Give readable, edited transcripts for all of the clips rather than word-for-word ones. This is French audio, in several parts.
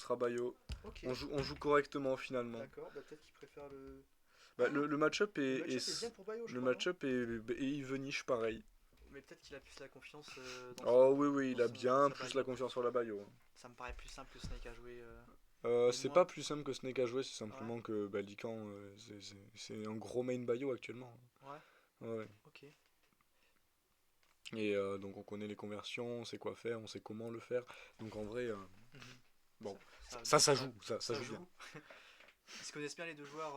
sera Bayo. Ok, On joue correctement finalement. d'accord, bah peut-être qu'il préfère le. Bah, le match-up Le est, match-up est bien pour Bayo, je le crois, non? match-up est evenish pareil. Mais peut-être qu'il a plus la confiance Oh oui, oui, il a dans bien sa plus la Bayo. confiance sur la Bayo. Ça me paraît plus simple que Snake à jouer. Du C'est pas moins. plus simple que Snake à jouer, c'est Ouais, simplement que bah, Lycan, c'est un gros main Bayo actuellement. ouais, Ouais, ouais. ok. Et donc on connaît les conversions, on sait quoi faire, on sait comment le faire. Donc en vrai, Mhm. bon, ça Ça, joue, ça ça joue bien. joue. Ils se connaissent bien les deux joueurs,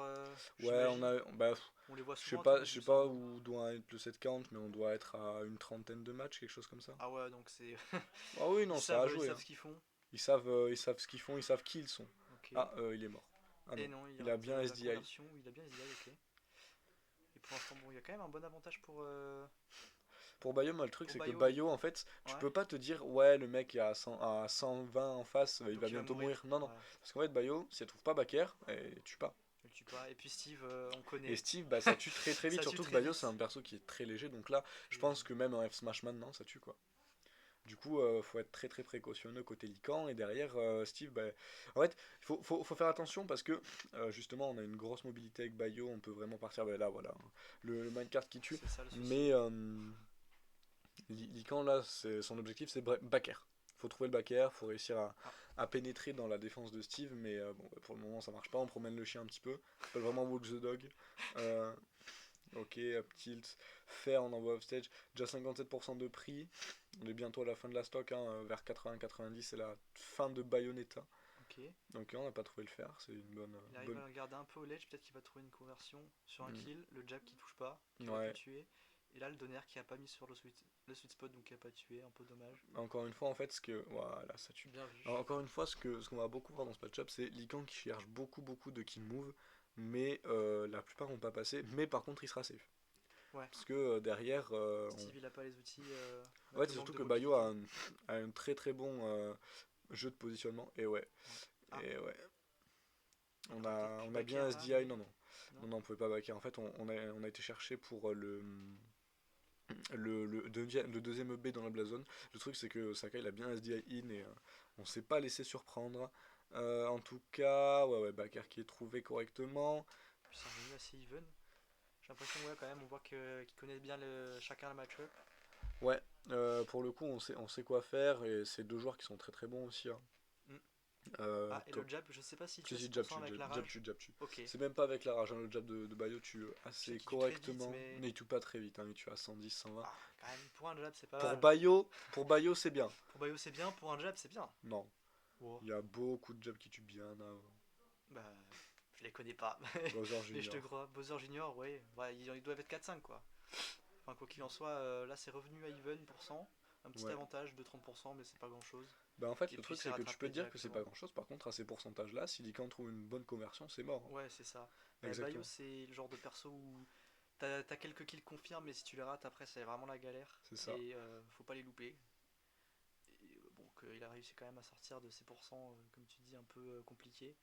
Ouais, j'imagine. bah, On les voit je sais souvent pas, tous, je il me sais pas semble, non? où doit être le set count, mais on doit être à une trentaine de matchs, quelque chose comme ça. Ah ouais, donc c'est. Ah oui, non, ça a Ils joué, savent hein. ce qu'ils font. Ils savent ce qu'ils font, ils savent qui ils sont. Ok. Ah, il est mort. Ah Et non, non, il il a rate bien la SDI. conversion, il a bien SDI, ok. Et pour l'instant, bon, il y a quand même un bon avantage Pour Bayo, moi, le truc, pour c'est que Bayo. Bayo, en fait, tu Ouais. peux pas te dire, ouais, le mec est à 120 en face, il va Donc il va bientôt mourir. mourir. Non, non. Ouais. Parce qu'en fait, Bayo, si elle trouve pas Baker, elle tue pas. Je le tue pas. Et puis Steve, on Et connaît. Steve, bah, ça tue très très vite. Ça tue Surtout que très Bayo, c'est un vite. perso qui est très léger. Donc là, je Très pense léger. que même un F-Smash maintenant, ça tue quoi. Du coup, faut être très très précautionneux côté Lycan. Et derrière, Steve, bah, en fait, il faut faire attention parce que justement, on a une grosse mobilité avec Bayo. On peut vraiment partir bah, là, voilà. Le minecart qui tue. C'est ça le souci. Mais Lycan, là, son objectif, c'est Backer. Faut trouver le backer, faut réussir Ah, à pénétrer dans la défense de Steve, mais bon, bah, pour le moment ça marche pas, on promène le chien un petit peu, ça s'appelle vraiment Walk the Dog. Euh, ok, up tilt, faire, on envoie offstage, déjà 57% de prix, on est bientôt à la fin de la stock, hein, vers 80-90 c'est la fin de Bayonetta. ok. Donc on n'a pas trouvé le faire, c'est une bonne... Il arrive bonne... à le garder un peu au ledge. Peut-être qu'il va trouver une conversion sur un Hmm. kill. Le jab qui touche pas, qui aurait pu Ouais, tuer. Et là, le donner qui a pas mis sur le sweet spot, donc qui a pas tué. Un peu dommage. encore une fois en fait, ce que... Voilà, ça tue. Bien vu. Alors, encore une fois, ce qu'on va beaucoup voir dans ce match-up, c'est Lycan qui cherche beaucoup beaucoup de kill move, mais la plupart vont pas passer, mais par contre il sera safe. Ouais. Parce que derrière, Steve, il a pas les outils en fait, avec le c'est manque surtout de que Bayo mobilité. a un très très bon jeu de positionnement. Et ouais, Ouais. Ah, et ouais. On on aurait peut-être a, pu on a backer bien là, SDI, mais non, non. non. Non, non, on pouvait pas backer. En fait, on a été chercher pour le deuxième EB dans la Blast Zone. Le truc, c'est que Sakai, il a bien SDI in et on s'est pas laissé surprendre. En tout cas, ouais, ouais, backer qui est trouvé correctement. Puis c'est revenu assez even. J'ai l'impression, ouais, quand même, on voit qu'ils connaissent bien chacun le match-up. Ouais, pour le coup, on sait quoi faire et c'est deux joueurs qui sont très très bons aussi, hein. Mm. Ah, et le Top. jab, je sais pas s'il tue Si, à si, jab 100% tue, avec la jab tue, rage. jab tue. Ok. C'est même pas avec la rage, hein, le jab de Bayo tue Je sais assez qu'il tue très vite, correctement, mais. mais il tue pas très vite, hein, il tue à 110, 120. Ah, quand même, pour un jab, c'est pas Pour mal. Bayo, pour Bayo c'est bien. Pour Bayo, c'est bien, pour un jab, c'est bien. Non, Wow. il y a beaucoup de jabs qui tuent bien avant. Bah, je les connais pas. Bowser Mais je te Junior. crois. Bowser Junior, ouais. Ouais, ils doivent être 4-5 quoi. Enfin, quoi qu'il en soit, là c'est revenu à even pour cent. Un petit Ouais. avantage de 30%, mais c'est pas grand chose. Bah en fait, Et le puis truc c'est c'est que tu peux rattrapé te dire que c'est pas directement. grand chose, par contre, à ces pourcentages-là, si Lycan trouve une bonne conversion, c'est mort, hein. Ouais, c'est ça. Bah, Bayo, Exactement, c'est le genre de perso où t'as quelques kills confirmes, mais si tu les rates après, c'est vraiment la galère. c'est ça. Et faut pas les louper. Et bon, qu'il a réussi quand même à sortir de ces pourcents, comme tu dis, un peu compliqués.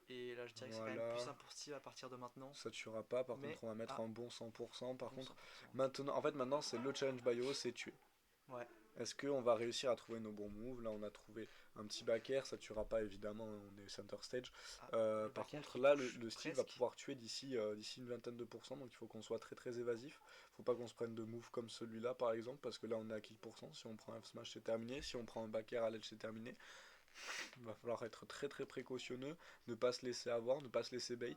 Et là, je dirais que c'est quand même plus Voilà, simple pour Steve à partir de maintenant. ça tuera pas, par contre Mais, on va mettre ah, un bon 100%, par bon contre, 100%. maintenant, en fait maintenant c'est le challenge Bayo, c'est tuer. Ouais, Est-ce qu'on va réussir à trouver nos bons moves? Là, on a trouvé un petit back air, ça tuera pas évidemment, on est center stage. ah, le Par backer contre, qui là, le, touche le Steve va presque. pouvoir tuer d'ici une vingtaine de pourcents, donc il faut qu'on soit très très évasif. Faut pas qu'on se prenne de moves comme celui-là par exemple, parce que là on est à kill pour cent. Si on prend un F-Smash, c'est terminé. Si on prend un back air à l'edge, c'est terminé. Il va falloir être très très précautionneux, ne pas se laisser avoir, ne pas se laisser bait.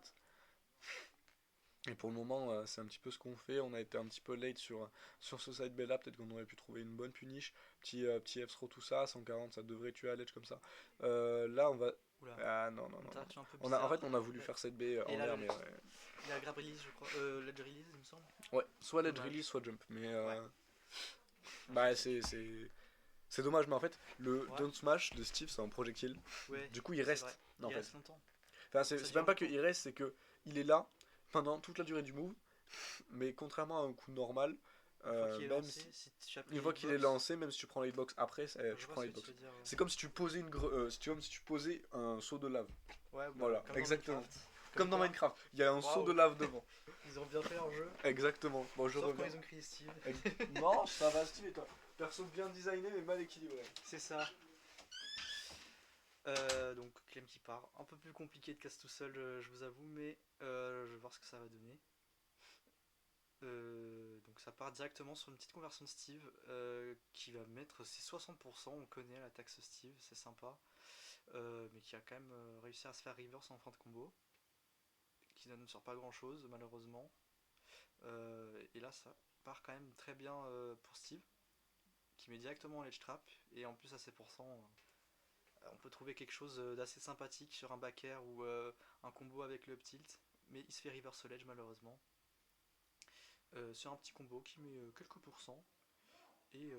Et pour le moment, c'est un petit peu ce qu'on fait. On a été un petit peu late sur ce side B là. Peut-être qu'on aurait pu trouver une bonne punish. Petit F-throw, tout ça. 140, ça devrait tuer à l'edge comme ça. Là, on va. Oula, Ah non, non, non, non. interaction un peu En fait, bizarre. on a voulu Ouais. faire cette B Et en là, l'air, mais ouais. il a grab release, je crois. Ledge release, il me semble. Ouais, soit ledge release, Dommage. soit jump. Mais Ouais, un bah, souci. c'est dommage. Mais en fait, le Ouais, down smash de Steve, c'est un projectile. ouais, Du coup, il c'est vrai. reste. En Il fait. reste longtemps. Enfin, c'est Ça c'est même dure pas longtemps. qu'il reste, c'est que il est là pendant toute la durée du move. Mais contrairement à un coup normal, Une fois qu'il est même si, lancé, si tu as pris une les fois qu'il est hitbox, lancé, même si tu prends la hitbox après, je tu vois prends ce la que tu hitbox. veux dire. Ouais, C'est comme si tu posais comme si tu posais un seau de lave. ouais bah, Voilà, comme dans exactement. Minecraft. Comme Comme dans quoi. Minecraft, il y a un seau de Waouh, lave devant. ils ont bien fait leur jeu. Exactement. Bon, je Sauf quand reviens. ils ont créé Steve. Non, ça va, stylé toi. Perso bien designé mais mal équilibré. C'est ça. Donc Clem qui part. Un peu plus compliqué de casse tout seul, je vous avoue, mais je vais voir ce que ça va donner. Donc ça part directement sur une petite conversion de Steve qui va mettre ses 60%. On connaît la taxe Steve, c'est sympa. Mais qui a quand même réussi à se faire reverse en fin de combo. Qui donne sur pas grand chose, malheureusement. Et là, ça part quand même très bien pour Steve, qui met directement en ledge trap. Et en plus, à ses pourcents, on peut trouver quelque chose d'assez sympathique sur un back air ou un combo avec le up tilt. Mais il se fait reverse ledge, malheureusement. Sur un petit combo qui met quelques pourcents. Et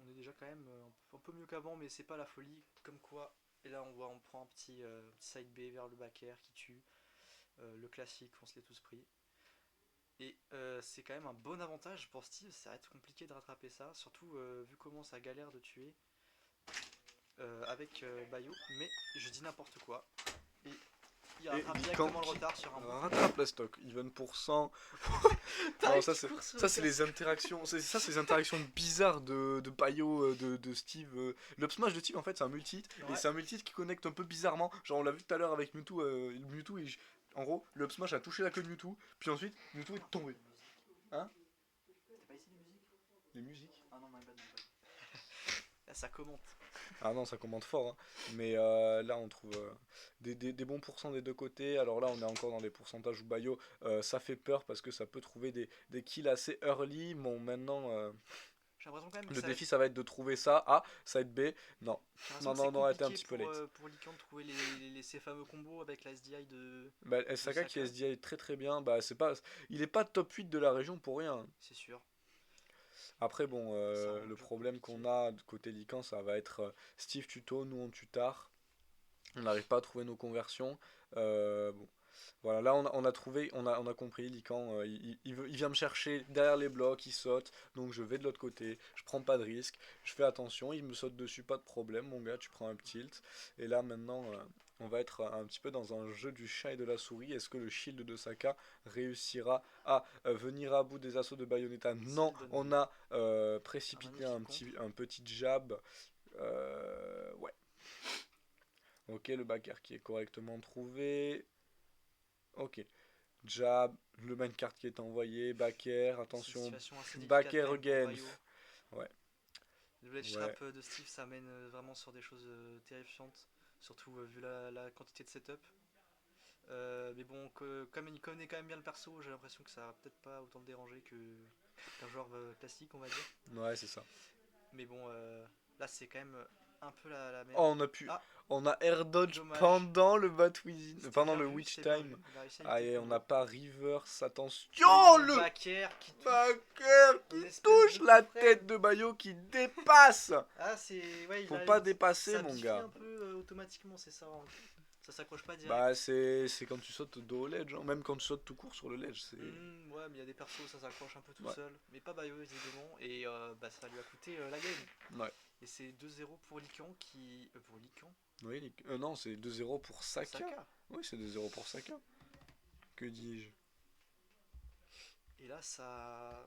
on est déjà quand même un peu mieux qu'avant, mais c'est pas la folie. Comme quoi, et là on prend un petit side B vers le back air qui tue. Le classique, on se l'est tous pris. Et c'est quand même un bon avantage pour Steve, ça va être compliqué de rattraper ça, surtout vu comment ça galère de tuer avec Bayo, mais je dis n'importe quoi. Et il rattrape directement le retard sur un move. Rattrape la stock, even %. Non, ça c'est les interactions, ça c'est les interactions bizarres de Bayo, de Steve. L'up smash de Steve en fait c'est un multi-hit, Ouais. et c'est un multi-hit qui connecte un peu bizarrement. Genre on l'a vu tout à l'heure avec Mewtwo, Mewtwo en gros l'up smash a touché la queue de Mewtwo, puis ensuite Mewtwo est tombé. Hein? T'as pas ici les musiques? Les musiques? Ah non, my bad. Là ça commente. Ah non, ça commente fort, hein. Mais là on trouve des bons pourcents des deux côtés. Alors là on est encore dans des pourcentages où Bayo ça fait peur parce que ça peut trouver des kills assez early. Bon maintenant J'ai l'impression quand même que le défi ça va être de trouver ça. A, side B, non. Non, arrêtez un petit peu late. Pour Lycan de trouver ces fameux combos avec la SDI de. Bah, Saka qui SDI très très bien, bah il est pas top 8 de la région pour rien. C'est sûr. Après bon, le problème qu'on a de côté Lycan ça va être Steve tuto, nous on tue tard. On n'arrive pas à trouver nos conversions. Bon. Voilà, là on a trouvé, on a compris, Lycan, il vient me chercher derrière les blocs, il saute, donc je vais de l'autre côté, je prends pas de risque, je fais attention, il me saute dessus, pas de problème, mon gars, tu prends un tilt. Et là maintenant, on va être un petit peu dans un jeu du chat et de la souris. Est-ce que le shield de Saka réussira à venir à bout des assauts de Bayonetta? Non, on a précipité un petit jab. Ouais. Ok, le back air qui est correctement trouvé. Ok. Jab, le minecart qui est envoyé, back air, attention. Back air again. Ouais. Le ledge trap de Steve, ça mène vraiment sur des choses terrifiantes. Surtout vu la quantité de setup. Mais bon, comme il connaît quand même bien le perso, j'ai l'impression que ça va peut-être pas autant le déranger qu'un joueur classique, on va dire. Ouais, c'est ça. Mais bon, là c'est quand même un peu la merde. Oh, on a air dodge pendant le Batwizin, pendant le Witch Time. Ah, et on n'a pas reverse, attention, le back air qui touche la tête de Bayo qui dépasse. Ah, c'est. Ouais, faut pas dépasser, mon gars. Ça un peu automatiquement, c'est ça. Ça s'accroche pas direct. Bah, c'est quand tu sautes dos au ledge, hein. Même quand tu sautes tout court sur le ledge. Ouais, mais il y a des persos, ça s'accroche un peu tout seul. Mais pas Bayo, visiblement. Et bah, ça lui a coûté la game. Ouais. Et c'est 2-0 pour Lycan qui. Pour Lycan. Oui, non, c'est 2-0 pour Saka. Oui, c'est 2-0 pour Saka. Que dis-je? Et là, ça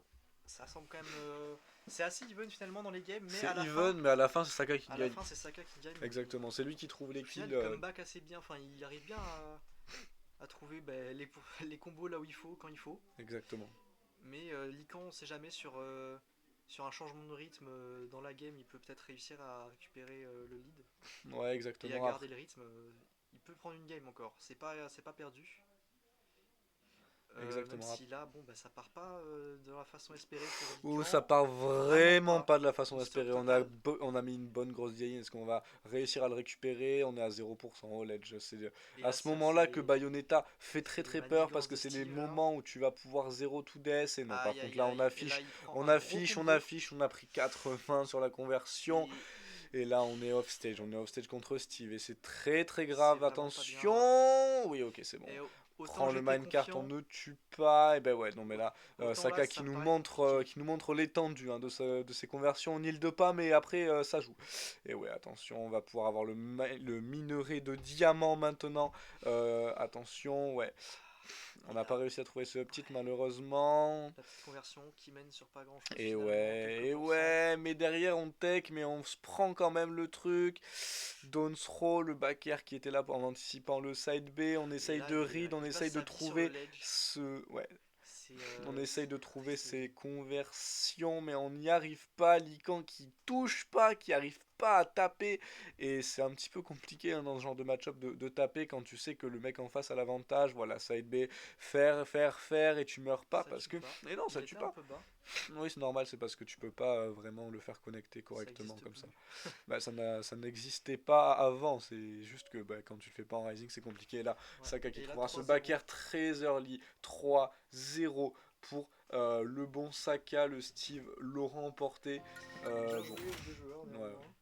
semble quand même. C'est assez even finalement dans les games. C'est even, mais à la fin, c'est Saka qui gagne. À la fin, c'est Saka qui gagne. Exactement, c'est lui qui trouve les kills. Il comeback assez bien. Enfin, il arrive bien à trouver les combos là où il faut, quand il faut. Exactement. Mais Lycan, on sait jamais sur un changement de rythme dans la game, il peut peut-être réussir à récupérer le lead. Ouais, exactement. Et à garder le rythme, il peut prendre une game encore. C'est pas perdu. Exactement. Même si là, bon, bah, ça part pas de la façon espérée pour Lycan. Ça part vraiment pas de la façon espérée. On a mis une bonne grosse vieille. Est-ce qu'on va réussir à le récupérer? On est à 0% au ledge. C'est à ce moment-là que Bayonetta fait très très peur parce que c'est les moments où tu vas pouvoir 0 to death. Et non, par contre là on affiche, on a pris 80 sur la conversion. Et là on est off stage contre Steve et c'est très très grave. Attention. Oui, ok, c'est bon. Prends le minecart, on ne tue pas. Et ben ouais, non mais là, Saka qui nous montre l'étendue de ses conversions. On n'île de pas, mais après ça joue. Et ouais, attention, on va pouvoir avoir le minerai de diamant maintenant. Attention, ouais. On Et n'a là, pas réussi à trouver ce uptilt malheureusement. la petite conversion qui mène sur pas grand chose Et finalement, ouais, quelques et pourcents. ouais, mais derrière on tech, mais on se prend quand même le truc. Don't throw, le back air qui était là en anticipant le side B, on Et essaye là, de read, on il passe essaye de sa vie sur le trouver ledge. ce... Ouais, C'est on essaye de trouver triste ces vie. conversions, mais on n'y arrive pas. Lican qui touche pas, qui arrive pas à taper. Et c'est un petit peu compliqué hein, dans ce genre de match-up de taper quand tu sais que le mec en face a l'avantage. Voilà, side B, faire, et tu meurs pas Ça parce tue que. pas. Et non, Il ça tue était un pas. peu bas. Oui, c'est normal, c'est parce que tu peux pas vraiment le faire connecter Ça correctement existe comme ça. plus. Bah, ça n'existait pas avant, c'est juste que bah, quand tu le fais pas en Rising, c'est compliqué. Et là, Ouais. Saka qui Et là, trouvera ce 3-0. back air très early, 3-0 pour le bon Saka, le Steve l'aura emporté. Bien Bon, joué aux deux joueurs ouais, néanmoins.